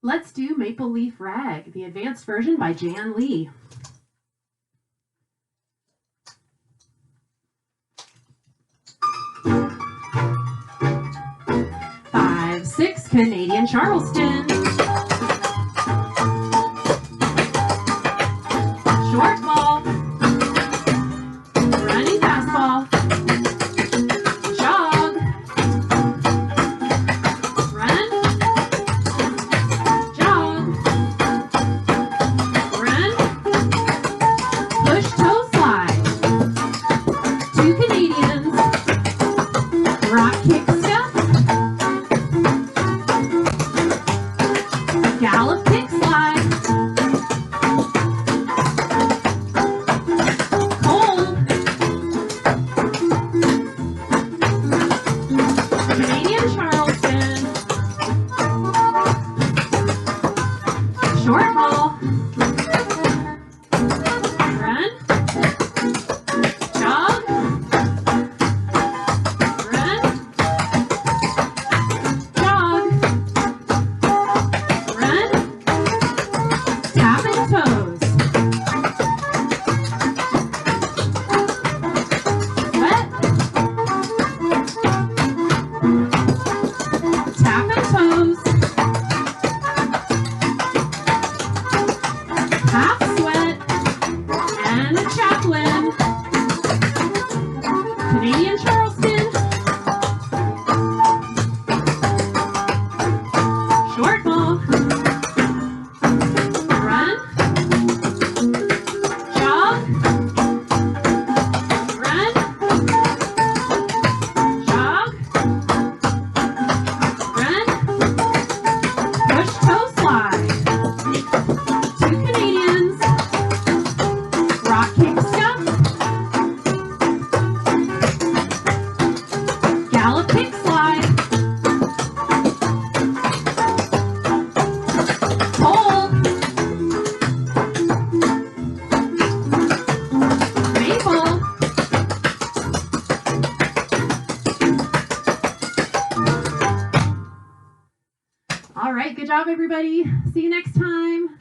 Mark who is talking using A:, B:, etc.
A: Let's do Maple Leaf Rag, the advanced version by Jan Lee. 5-6 Canadian Charleston. Short ball. Running fastball. Jog. Run. Jog. Run. Push toe slide. 2 Canadians. Rock kick step. Gallop kick slide. Hold. Canadian Charleston. Short ball. Run. Jog. Run. Jog. Run. Tap and toes. Wet. Tap and toes. Half sweat. And a chaplain. Canadian Charleston. Short ball. Run. Jog. Run. Jog. Run. Push toe slide. 2 Canadians. Rock kick step. Gallop kick slide. Hold. Maple. All right, good job, everybody. See you next time.